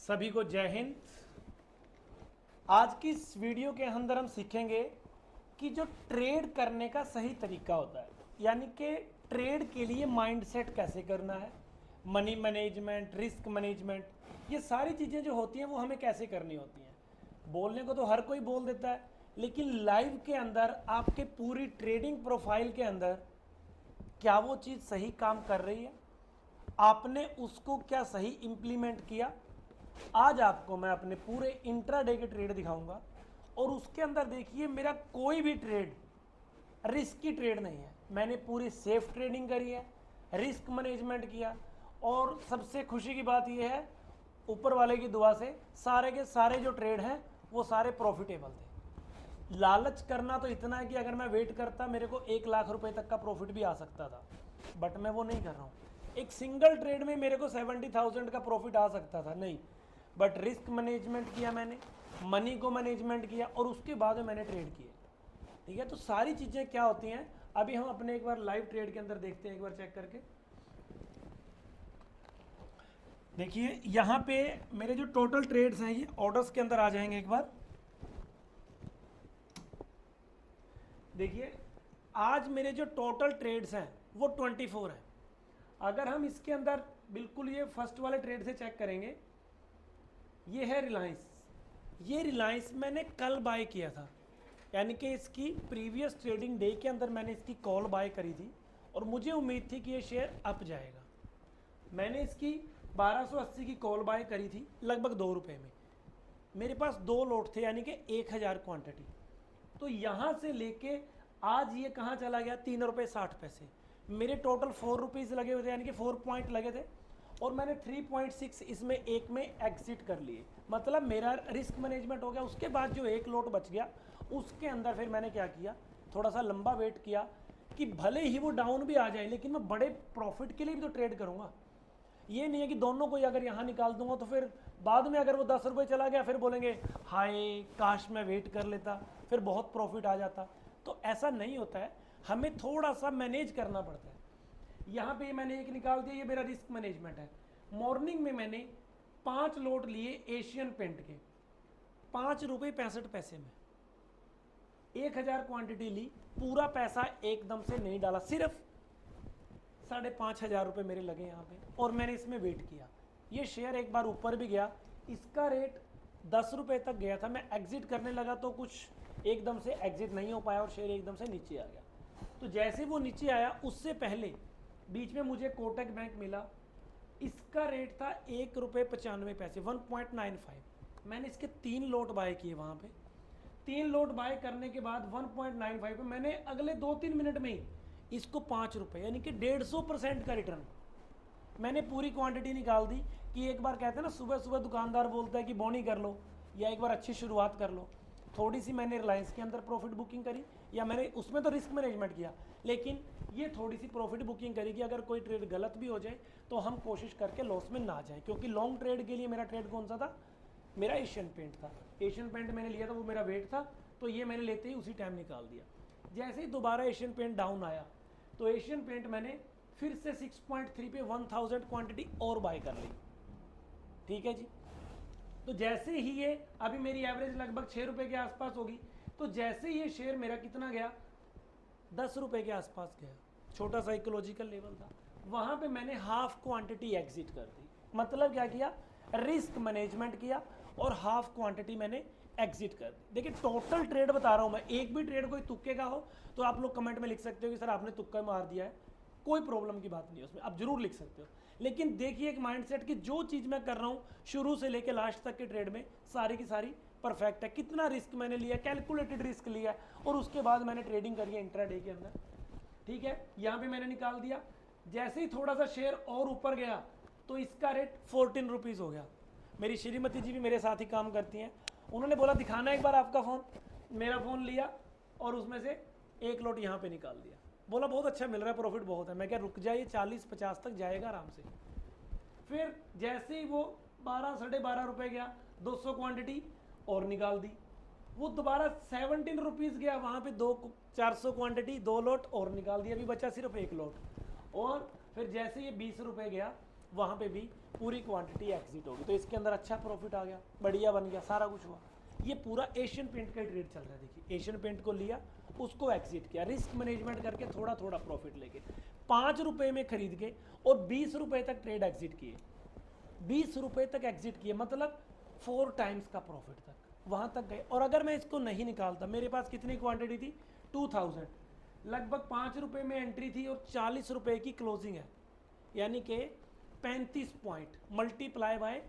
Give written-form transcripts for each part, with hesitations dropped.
सभी को जय हिंद। आज की इस वीडियो के अंदर हम सीखेंगे कि जो ट्रेड करने का सही तरीका होता है, यानी कि ट्रेड के लिए माइंडसेट कैसे करना है, मनी मैनेजमेंट, रिस्क मैनेजमेंट, ये सारी चीज़ें जो होती हैं वो हमें कैसे करनी होती हैं। बोलने को तो हर कोई बोल देता है, लेकिन लाइव के अंदर आपके पूरी ट्रेडिंग प्रोफाइल के अंदर क्या वो चीज़ सही काम कर रही है, आपने उसको क्या सही इम्प्लीमेंट किया। आज आपको मैं अपने पूरे इंट्राडे के ट्रेड दिखाऊंगा और उसके अंदर देखिए मेरा कोई भी ट्रेड रिस्क की ट्रेड नहीं है। मैंने पूरी सेफ ट्रेडिंग करी है, रिस्क मैनेजमेंट किया और सबसे खुशी की बात यह है ऊपर वाले की दुआ से सारे के सारे जो ट्रेड हैं वो सारे प्रॉफिटेबल थे। लालच करना तो इतना है कि अगर मैं वेट करता मेरे को 1 लाख रुपए तक का प्रॉफिट भी आ सकता था, बट मैं वो नहीं कर रहा हूँ। एक सिंगल ट्रेड में मेरे को 70,000 का प्रॉफिट आ सकता था, नहीं, बट रिस्क मैनेजमेंट किया मैंने, मनी को मैनेजमेंट किया और उसके बाद में मैंने ट्रेड किए। ठीक है, तो सारी चीज़ें क्या होती हैं अभी हम अपने एक बार लाइव ट्रेड के अंदर देखते हैं, एक बार चेक करके देखिए। यहाँ पे मेरे जो टोटल ट्रेड्स हैं ये ऑर्डर्स के अंदर आ जाएंगे। एक बार देखिए, आज मेरे जो टोटल ट्रेड्स हैं वो 24 हैं। अगर हम इसके अंदर बिल्कुल ये फर्स्ट वाले ट्रेड से चेक करेंगे, ये है रिलायंस। ये रिलायंस मैंने कल बाय किया था, यानी कि इसकी प्रीवियस ट्रेडिंग डे के अंदर मैंने इसकी कॉल बाय करी थी और मुझे उम्मीद थी कि ये शेयर अप जाएगा। मैंने इसकी 1280 की कॉल बाय करी थी लगभग 2 रुपये में। मेरे पास 2 लोट थे, यानी कि 1000 क्वांटिटी। तो यहाँ से लेके आज ये कहाँ चला गया, 3 रुपये 60 पैसे। मेरे टोटल 4 रुपीज़ लगे हुए थे, यानी कि 4 पॉइंट लगे थे और मैंने 3.6 इसमें एक में एग्जिट कर लिए। मतलब मेरा रिस्क मैनेजमेंट हो गया। उसके बाद जो एक लोट बच गया उसके अंदर फिर मैंने क्या किया, थोड़ा सा लंबा वेट किया कि भले ही वो डाउन भी आ जाए लेकिन मैं बड़े प्रॉफिट के लिए भी तो ट्रेड करूँगा। ये नहीं है कि दोनों को अगर यहाँ निकाल दूंगा तो फिर बाद में अगर वो 10 रुपये चला गया फिर बोलेंगे हाय काश मैं वेट कर लेता, फिर बहुत प्रॉफिट आ जाता। तो ऐसा नहीं होता है, हमें थोड़ा सा मैनेज करना पड़ता है। यहाँ पे मैंने एक निकाल दिया, ये मेरा रिस्क मैनेजमेंट है। मॉर्निंग में मैंने 5 लोट लिए एशियन पेंट के, 5 रुपये 65 पैसे में 1000 क्वांटिटी ली। पूरा पैसा एकदम से नहीं डाला, सिर्फ 5,500 रुपये मेरे लगे यहाँ पे और मैंने इसमें वेट किया। ये शेयर एक बार ऊपर भी गया, इसका रेट 10 रुपये तक गया था। मैं एग्जिट करने लगा तो कुछ एकदम से एग्जिट नहीं हो पाया और शेयर एकदम से नीचे आ गया। तो जैसे वो नीचे आया उससे पहले बीच में मुझे कोटक बैंक मिला, इसका रेट था 1 रुपये 95 पैसे, 1.95। मैंने इसके 3 लोट बाय किए वहाँ पे। 3 लोट बाय करने के बाद 1.95 पे मैंने अगले 2-3 मिनट में ही इसको 5 रुपये, यानी कि 150% का रिटर्न मैंने पूरी क्वांटिटी निकाल दी। कि एक बार कहते हैं ना, सुबह सुबह दुकानदार बोलता है कि बोनी कर लो या एक बार अच्छी शुरुआत कर लो। थोड़ी सी मैंने रिलायंस के अंदर प्रॉफिट बुकिंग करी, या मैंने उसमें तो रिस्क मैनेजमेंट किया, लेकिन ये थोड़ी सी प्रॉफिट बुकिंग करी कि अगर कोई ट्रेड गलत भी हो जाए तो हम कोशिश करके लॉस में ना जाए। क्योंकि लॉन्ग ट्रेड के लिए मेरा ट्रेड कौन सा था, मेरा एशियन पेंट था। एशियन पेंट मैंने लिया था, वो मेरा वेट था, तो ये मैंने लेते ही उसी टाइम निकाल दिया। जैसे ही दोबारा एशियन पेंट डाउन आया तो एशियन पेंट मैंने फिर से 6.3 पे 1000 क्वांटिटी और बाय कर ली। ठीक है जी। तो जैसे ही ये अभी मेरी एवरेज लगभग 6 रुपये के आसपास होगी, तो जैसे ये शेयर मेरा कितना गया, 10 रुपये के आसपास गया, छोटा साइकोलॉजिकल लेवल था, वहाँ पे मैंने हाफ क्वांटिटी एग्जिट कर दी। मतलब क्या किया, रिस्क मैनेजमेंट किया और हाफ क्वांटिटी मैंने एग्जिट कर दी। देखिए टोटल ट्रेड बता रहा हूँ मैं, एक भी ट्रेड कोई तुक्के का हो तो आप लोग कमेंट में लिख सकते हो कि सर आपने तुक्का मार दिया है, कोई प्रॉब्लम की बात नहीं है उसमें, आप जरूर लिख सकते हो। लेकिन देखिए एक माइंडसेट कि जो चीज़ मैं कर रहा हूँ शुरू से लेकर लास्ट तक के ट्रेड में सारी की सारी परफेक्ट है। कितना रिस्क मैंने लिया, कैलकुलेटेड रिस्क लिया और उसके बाद मैंने ट्रेडिंग करी है इंट्राडे के अंदर। ठीक है, यहाँ पे मैंने निकाल दिया। जैसे ही थोड़ा सा शेयर और ऊपर गया तो इसका रेट 14 रुपीज़ हो गया। मेरी श्रीमती जी भी मेरे साथ ही काम करती हैं, उन्होंने बोला दिखाना एक बार आपका फ़ोन। मेरा फ़ोन लिया और उसमें से एक लोट यहाँ पे निकाल दिया। बोला बहुत अच्छा मिल रहा है, प्रॉफिट बहुत है। मैं क्या, रुक जाइए, 40-50 तक जाएगा आराम से। फिर जैसे ही वो 12-12.5 रुपये गया, 200 क्वांटिटी और निकाल दी। वो दोबारा 17 रुपीज़ गया, वहाँ पे 400 क्वांटिटी 2 लोट और निकाल दिया। अभी बचा सिर्फ 1 लोट। और फिर जैसे ये 20 रुपये गया वहाँ पे भी पूरी क्वांटिटी एग्जिट होगी, तो इसके अंदर अच्छा प्रॉफिट आ गया, बढ़िया बन गया, सारा कुछ हुआ। ये पूरा एशियन पेंट का ट्रेड चल रहा है। देखिए एशियन पेंट को लिया, उसको एग्जिट किया, रिस्क मैनेजमेंट करके थोड़ा थोड़ा प्रॉफिट लेके 5 रुपये में खरीद के और 20 रुपये तक ट्रेड एग्जिट किए, 20 रुपये तक एग्जिट किए, मतलब 4 टाइम्स का प्रॉफिट तक वहाँ तक गए। और अगर मैं इसको नहीं निकालता, मेरे पास कितनी क्वांटिटी थी 2000, लगभग 5 रुपये में एंट्री थी और 40 रुपये की क्लोजिंग है, यानी कि 35 पॉइंट मल्टीप्लाई बाय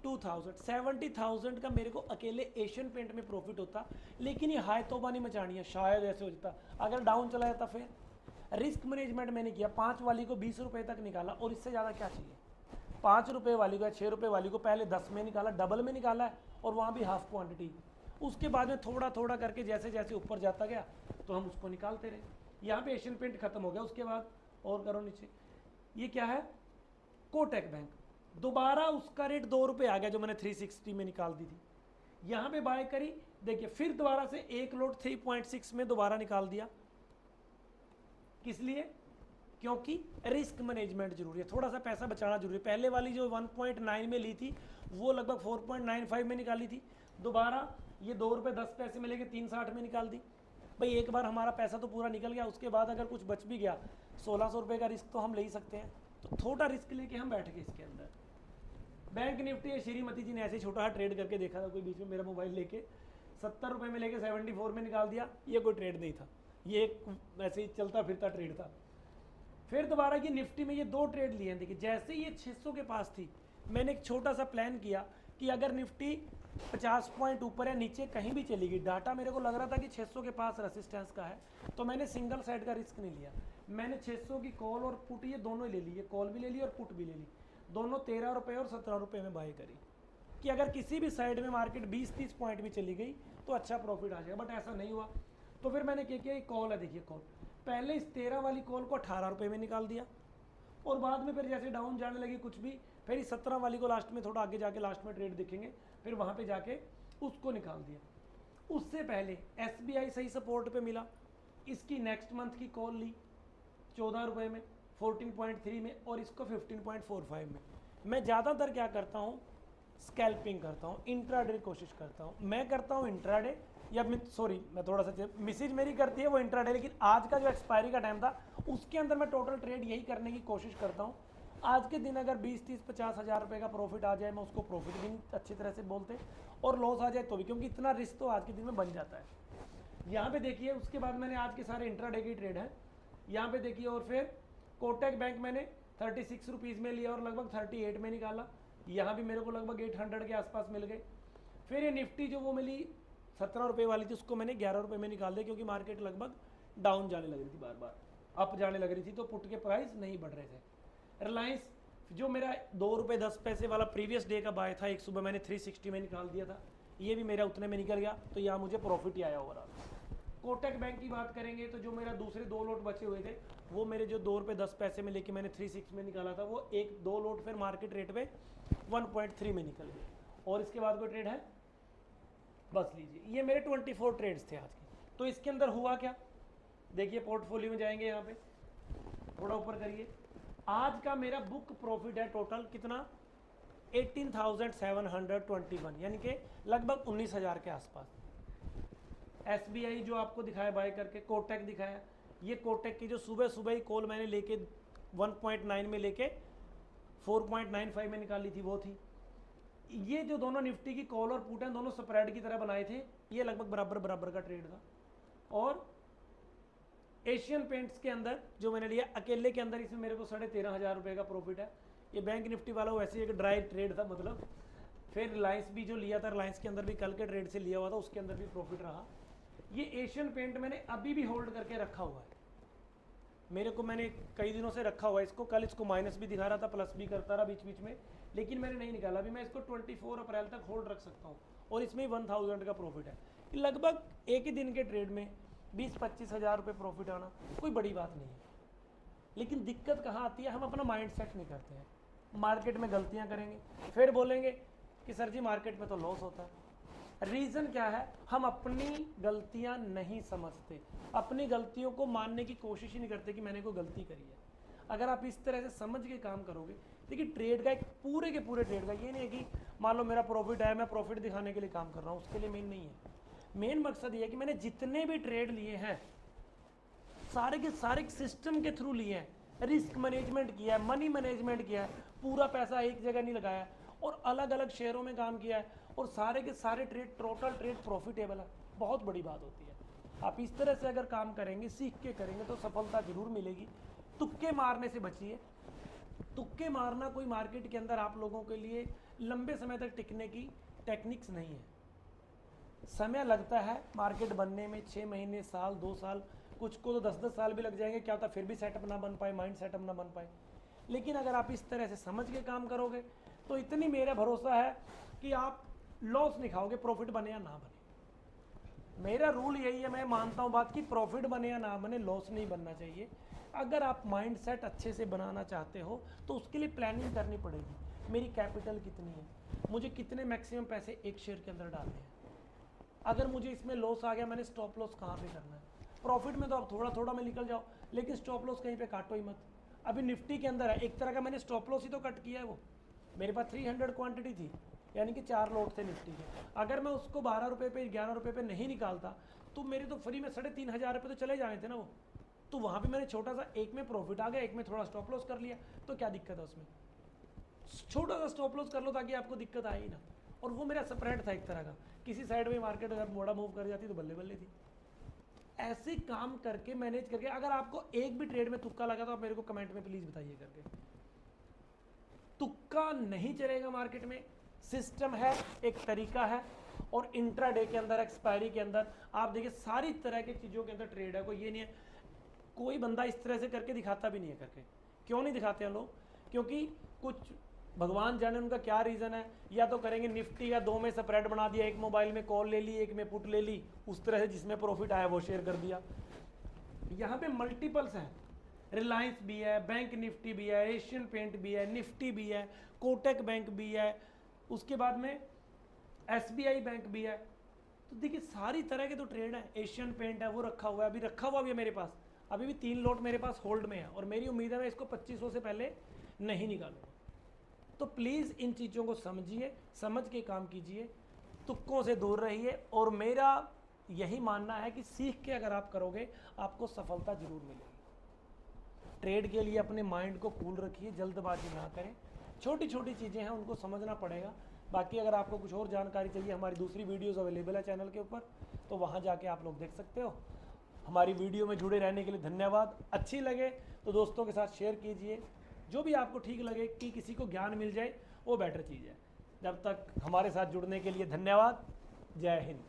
2000, 70,000 का मेरे को अकेले एशियन पेंट में प्रॉफिट होता। लेकिन ये हाई तोबा नहीं मचानी है, शायद ऐसे हो जाता, अगर डाउन चला जाता फिर। रिस्क मैनेजमेंट मैंने किया, 5 वाली को 20 रुपये तक निकाला, और इससे ज़्यादा क्या चाहिए। 5 रुपये वाली को या 6 रुपये वाली को पहले 10 में निकाला, डबल में निकाला है, और वहाँ भी हाफ क्वांटिटी। उसके बाद में थोड़ा थोड़ा करके जैसे जैसे ऊपर जाता गया तो हम उसको निकालते रहे। यहाँ पे एशियन पेंट खत्म हो गया। उसके बाद और करो नीचे, ये क्या है, कोटक बैंक, दोबारा उसका रेट 2 रुपये आ गया जो मैंने 360 में निकाल दी थी, यहाँ पे बाय करी। देखिए फिर दोबारा से एक लोट 3.6 में दोबारा निकाल दिया। किस लिए, क्योंकि रिस्क मैनेजमेंट जरूरी है, थोड़ा सा पैसा बचाना जरूरी है। पहले वाली जो 1.9 में ली थी वो लगभग 4.95 में निकाली थी, दोबारा ये 2 रुपये 10 पैसे में लेके 3.60 में निकाल दी। भाई एक बार हमारा पैसा तो पूरा निकल गया, उसके बाद अगर कुछ बच भी गया 1600 रुपये का रिस्क तो हम ले ही सकते हैं। तो थोड़ा रिस्क लेके हम बैठ गए इसके अंदर। बैंक निफ्टी श्रीमती जी ने ऐसे छोटा ट्रेड करके देखा था, कोई बीच में मेरा मोबाइल लेके 70 रुपये में लेके 74 में निकाल दिया। ये कोई ट्रेड नहीं था, ये एक वैसे ही चलता फिरता ट्रेड था। फिर दोबारा ये निफ्टी में ये 2 ट्रेड लिए हैं। देखिए जैसे ये 600 के पास थी, मैंने एक छोटा सा प्लान किया कि अगर निफ्टी 50 पॉइंट ऊपर या नीचे कहीं भी चली गई, डाटा मेरे को लग रहा था कि 600 के पास रेसिस्टेंस का है, तो मैंने सिंगल साइड का रिस्क नहीं लिया। मैंने 600 की कॉल और पुट ये दोनों ही ले ली, ये कॉल भी ले ली और पुट भी ले ली, दोनों 13 रुपये और 17 रुपये में बाय करी कि अगर किसी भी साइड में मार्केट 20-30 पॉइंट भी चली गई तो अच्छा प्रॉफिट आ जाएगा। बट ऐसा नहीं हुआ। तो फिर मैंने क्या किया, कॉल है, देखिए कॉल, पहले इस 13 वाली कॉल को 18 रुपये में निकाल दिया, और बाद में फिर जैसे डाउन जाने लगी कुछ भी, फिर इस 17 वाली को लास्ट में, थोड़ा आगे जाके लास्ट में ट्रेड दिखेंगे, फिर वहाँ पे जाके उसको निकाल दिया। उससे पहले SBI सही सपोर्ट पे मिला, इसकी नेक्स्ट मंथ की कॉल ली 14 रुपये में 14.3 में, और इसको 15.45 में। मैं ज़्यादातर क्या करता हूँ, स्कैल्पिंग करता हूँ, इंट्राडे कोशिश करता हूँ। मैं करता हूँ इंट्राडे, या मैं थोड़ा सा मिसेज मेरी करती है वो इंट्राडे, लेकिन आज का जो एक्सपायरी का टाइम था उसके अंदर मैं टोटल ट्रेड यही करने की कोशिश करता हूँ। आज के दिन अगर 20-30-50 हज़ार रुपये का प्रॉफिट आ जाए, मैं उसको प्रॉफिट भी नहीं अच्छी तरह से बोलते, और लॉस आ जाए तो भी, क्योंकि इतना रिस्क तो आज के दिन में बन जाता है। यहाँ पे देखिए उसके बाद मैंने आज के सारे इंट्राडे की ट्रेड है, यहाँ पे देखिए। और फिर कोटक बैंक मैंने 36 रुपीज़ में लिया और लगभग 38 में निकाला, यहाँ भी मेरे को लगभग 800 के आसपास मिल गए। फिर ये निफ्टी जो वो मिली 17 रुपये वाली थी, उसको मैंने 11 रुपये में निकाल दिया, क्योंकि मार्केट लगभग डाउन जाने लग रही थी, बार बार अप जाने लग रही थी, तो पुट के प्राइस नहीं बढ़ रहे थे। रिलायंस जो मेरा 2 रुपये 10 पैसे वाला प्रीवियस डे का बाय था, एक सुबह मैंने 360 में निकाल दिया था, ये भी मेरा उतने में निकल गया, तो यहाँ मुझे प्रॉफिट ही आया ओवरऑल। कोटक बैंक की बात करेंगे तो जो मेरा दूसरे 2 लोट बचे हुए थे, वो मेरे जो 2 रुपये 10 पैसे में लेके मैंने 360 में निकाला था, वो 1-2 लोट फिर मार्केट रेट पे 1.3 में निकल गए। और इसके बाद कोई ट्रेड है, बस लीजिए, ये मेरे 24 ट्रेड्स थे आज के। तो इसके अंदर हुआ क्या, देखिए पोर्टफोलियो में जाएंगे, यहाँ पे थोड़ा ऊपर करिए। आज का मेरा बुक प्रॉफिट है टोटल कितना, 18,721, यानी कि लगभग 19,000 के आसपास। SBI जो आपको दिखाया बाय करके, कोटक दिखाया, ये कोटक की जो सुबह सुबह ही कॉल मैंने लेके 1.9 में लेके 4.95 में निकाली थी, वो थी। ये जो दोनों निफ्टी की कॉल और पुट हैं, दोनों स्प्रेड की तरह बनाए थे, ये लगभग बराबर बराबर का ट्रेड था। और एशियन पेंट्स के अंदर जो मैंने लिया अकेले के अंदर, इसमें मेरे को 13,500 रुपये का प्रॉफिट है। ये बैंक निफ्टी वाला वैसे ही एक ड्राई ट्रेड था, मतलब। फिर रिलायंस भी जो लिया था, रिलायंस के अंदर भी कल के ट्रेड से लिया हुआ था, उसके अंदर भी प्रॉफिट रहा। ये एशियन पेंट मैंने अभी भी होल्ड करके रखा हुआ है, मेरे को मैंने कई दिनों से रखा हुआ है इसको। कल इसको माइनस भी दिखा रहा था, प्लस भी करता रहा बीच बीच में, लेकिन मैंने नहीं निकाला। अभी मैं इसको 24 अप्रैल तक होल्ड रख सकता हूँ, और इसमें 1000 का प्रॉफिट है। लगभग एक ही दिन के ट्रेड में 20-25 हज़ार रुपये प्रॉफिट आना कोई बड़ी बात नहीं है। लेकिन दिक्कत कहाँ आती है, हम अपना माइंड सेट नहीं करते हैं, मार्केट में गलतियाँ करेंगे, फिर बोलेंगे कि सर जी मार्केट में तो लॉस होता है। रीज़न क्या है, हम अपनी गलतियां नहीं समझते, अपनी गलतियों को मानने की कोशिश ही नहीं करते कि मैंने कोई गलती करी है। अगर आप इस तरह से समझ के काम करोगे देखिए ट्रेड का एक पूरे के पूरे ट्रेड का ये नहीं है कि मान लो मेरा प्रॉफिट है, मैं प्रॉफिट दिखाने के लिए काम कर रहा हूँ, उसके लिए मेन नहीं है। मेन मकसद ये है कि मैंने जितने भी ट्रेड लिए हैं सारे के सारे सिस्टम के थ्रू लिए हैं, रिस्क मैनेजमेंट किया है, मनी मैनेजमेंट किया है, पूरा पैसा एक जगह नहीं लगाया और अलग अलग शेयरों में काम किया है और सारे के सारे ट्रेड टोटल ट्रेड प्रॉफिटेबल है। बहुत बड़ी बात होती है। आप इस तरह से अगर काम करेंगे, सीख के करेंगे तो सफलता जरूर मिलेगी। तुक्के मारने से बचिए। तुक्के मारना कोई मार्केट के अंदर आप लोगों के लिए लंबे समय तक टिकने की टेक्निक्स नहीं है। समय लगता है मार्केट बनने में, 6 महीने, साल, 2 साल, कुछ को तो 10-10 साल भी लग जाएंगे, क्या होता फिर भी सेटअप ना बन पाए, माइंड सेटअप ना बन पाए। लेकिन अगर आप इस तरह से समझ के काम करोगे तो इतनी मेरा भरोसा है कि आप लॉस नहीं खाओगे, प्रॉफिट बने या ना बने। मेरा रूल यही है, मैं मानता हूँ बात कि प्रॉफिट बने या ना बने, लॉस नहीं बनना चाहिए। अगर आप माइंड सेट अच्छे से बनाना चाहते हो तो उसके लिए प्लानिंग करनी पड़ेगी। मेरी कैपिटल कितनी है, मुझे कितने मैक्सिमम पैसे एक शेयर के अंदर डालने हैं, अगर मुझे इसमें लॉस आ गया मैंने स्टॉप लॉस कहाँ पे करना है। प्रॉफिट में तो आप थोड़ा थोड़ा में निकल जाओ, लेकिन स्टॉप लॉस कहीं पे काटो ही मत। अभी निफ्टी के अंदर है, एक तरह का मैंने स्टॉप लॉस ही तो कट किया है। वो मेरे पास 300 क्वांटिटी थी, यानी कि 4 लॉट थे निफ्टी के। अगर मैं उसको 12 रुपये पे, 11 रुपये पे नहीं निकालता तो मेरे तो फ्री में 3,500 रुपये तो चले जाए थे ना वो। तो वहाँ पे मैंने छोटा सा, एक में प्रॉफिट आ गया, एक में थोड़ा स्टॉप लॉस कर लिया, तो क्या दिक्कत है उसमें। छोटा सा स्टॉप लॉस कर लो ताकि आपको दिक्कत आए ही ना। और वो मेरा स्प्रेड था एक तरह का, किसी साइड में मार्केट अगर मोड़ा मूव कर जाती तो बल्ले बल्ले थी। ऐसे काम करके मैनेज करके, अगर आपको एक भी ट्रेड में तुक्का लगा तो आप मेरे को कमेंट में प्लीज बताइए करके। तुक्का नहीं चलेगा मार्केट में, सिस्टम है, एक तरीका है। और इंट्राडे के अंदर, एक्सपायरी के अंदर आप देखिए सारी तरह की चीज़ों के अंदर ट्रेड है। कोई ये नहीं है, कोई बंदा इस तरह से करके दिखाता भी नहीं है करके। क्यों नहीं दिखाते हैं लोग? क्योंकि कुछ भगवान जाने उनका क्या रीज़न है। या तो करेंगे निफ्टी या 2 में स्प्रेड बना दिया, एक मोबाइल में कॉल ले ली, एक में पुट ले ली, उस तरह से जिसमें प्रॉफिट आया वो शेयर कर दिया। यहाँ पे मल्टीपल्स हैं, रिलायंस भी है, बैंक निफ्टी भी है, एशियन पेंट भी है, निफ्टी भी है, कोटक बैंक भी है, उसके बाद में SBI बैंक भी है। तो देखिए सारी तरह के तो ट्रेड है। एशियन पेंट है वो रखा हुआ है, अभी रखा हुआ भी है मेरे पास, अभी भी 3 लॉट मेरे पास होल्ड में है और मेरी उम्मीद है मैं इसको 2500 से पहले नहीं निकालूंगा। तो प्लीज़ इन चीज़ों को समझिए, समझ के काम कीजिए, तुक्कों से दूर रहिए। और मेरा यही मानना है कि सीख के अगर आप करोगे आपको सफलता जरूर मिलेगी। ट्रेड के लिए अपने माइंड को कूल रखिए, जल्दबाजी ना करें, छोटी छोटी चीज़ें हैं उनको समझना पड़ेगा। बाकी अगर आपको कुछ और जानकारी चाहिए, हमारी दूसरी वीडियोस अवेलेबल है चैनल के ऊपर, तो वहाँ जाके आप लोग देख सकते हो। हमारी वीडियो में जुड़े रहने के लिए धन्यवाद। अच्छी लगे तो दोस्तों के साथ शेयर कीजिए, जो भी आपको ठीक लगे कि किसी को ज्ञान मिल जाए वो बेटर चीज़ है। जब तक हमारे साथ जुड़ने के लिए धन्यवाद। जय हिंद।